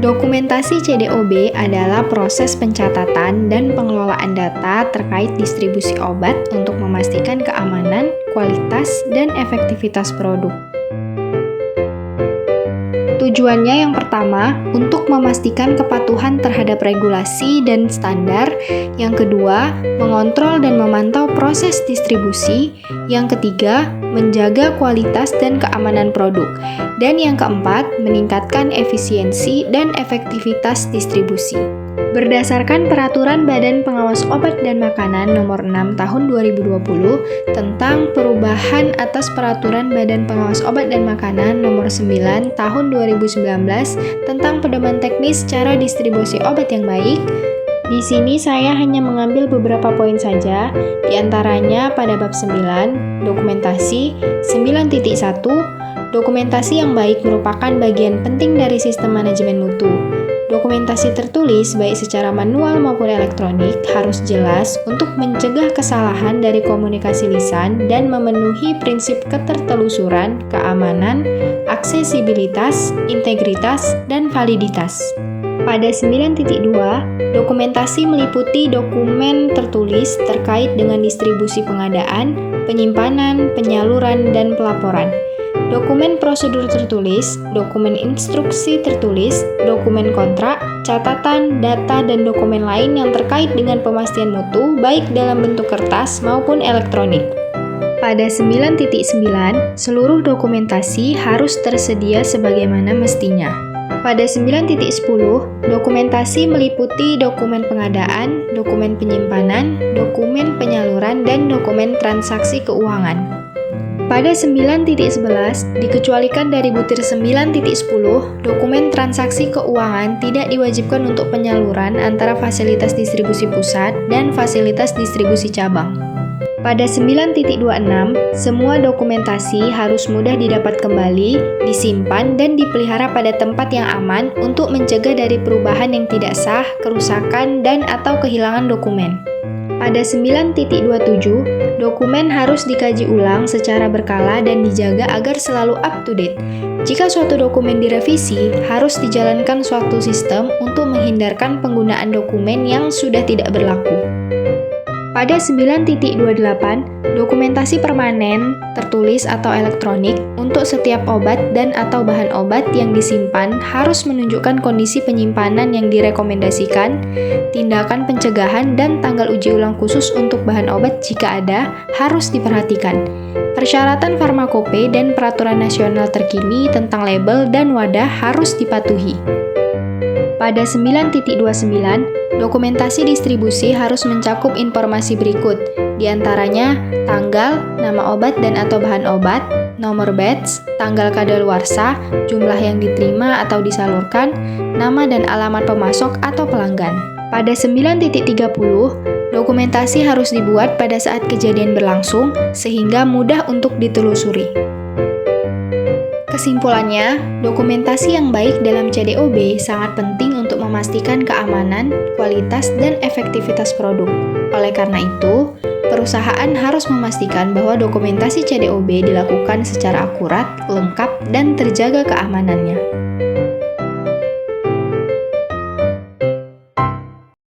Dokumentasi CDOB adalah proses pencatatan dan pengelolaan data terkait distribusi obat untuk memastikan keamanan, kualitas, dan efektivitas produk. Tujuannya yang pertama, untuk memastikan kepatuhan terhadap regulasi dan standar. Yang kedua, mengontrol dan memantau proses distribusi. Yang ketiga, menjaga kualitas dan keamanan produk. Dan yang keempat, meningkatkan efisiensi dan efektivitas distribusi. Berdasarkan Peraturan Badan Pengawas Obat dan Makanan Nomor 6 Tahun 2020 tentang perubahan atas Peraturan Badan Pengawas Obat dan Makanan Nomor 9 Tahun 2019 tentang pedoman teknis cara distribusi obat yang baik, di sini saya hanya mengambil beberapa poin saja, di antaranya pada bab 9, dokumentasi, 9.1, dokumentasi yang baik merupakan bagian penting dari sistem manajemen mutu. Dokumentasi tertulis, baik secara manual maupun elektronik, harus jelas untuk mencegah kesalahan dari komunikasi lisan dan memenuhi prinsip ketertelusuran, keamanan, aksesibilitas, integritas, dan validitas. Pada 9.2, dokumentasi meliputi dokumen tertulis terkait dengan distribusi pengadaan, penyimpanan, penyaluran, dan pelaporan. Dokumen prosedur tertulis, dokumen instruksi tertulis, dokumen kontrak, catatan, data, dan dokumen lain yang terkait dengan pemastian mutu baik dalam bentuk kertas maupun elektronik. Pada 9.9, seluruh dokumentasi harus tersedia sebagaimana mestinya. Pada 9.10, dokumentasi meliputi dokumen pengadaan, dokumen penyimpanan, dokumen penyaluran, dan dokumen transaksi keuangan. Pada 9.11, dikecualikan dari butir 9.10, dokumen transaksi keuangan tidak diwajibkan untuk penyaluran antara fasilitas distribusi pusat dan fasilitas distribusi cabang. Pada 9.26, semua dokumentasi harus mudah didapat kembali, disimpan, dan dipelihara pada tempat yang aman untuk mencegah dari perubahan yang tidak sah, kerusakan, dan/atau kehilangan dokumen. Pada 9.27, dokumen harus dikaji ulang secara berkala dan dijaga agar selalu up-to-date. Jika suatu dokumen direvisi, harus dijalankan suatu sistem untuk menghindarkan penggunaan dokumen yang sudah tidak berlaku. Pada 9.28, dokumentasi permanen, tertulis atau elektronik, untuk setiap obat dan/atau bahan obat yang disimpan harus menunjukkan kondisi penyimpanan yang direkomendasikan, tindakan pencegahan, dan tanggal uji ulang khusus untuk bahan obat jika ada, harus diperhatikan. Persyaratan farmakope dan peraturan nasional terkini tentang label dan wadah harus dipatuhi. Pada 9.29, dokumentasi distribusi harus mencakup informasi berikut, di antaranya tanggal, nama obat dan/atau bahan obat, nomor batch, tanggal kadaluarsa, jumlah yang diterima atau disalurkan, nama dan alamat pemasok atau pelanggan. Pada 9.30, dokumentasi harus dibuat pada saat kejadian berlangsung, sehingga mudah untuk ditelusuri. Kesimpulannya, dokumentasi yang baik dalam CDOB sangat penting untuk memastikan keamanan, kualitas, dan efektivitas produk. Oleh karena itu, perusahaan harus memastikan bahwa dokumentasi CDOB dilakukan secara akurat, lengkap, dan terjaga keamanannya.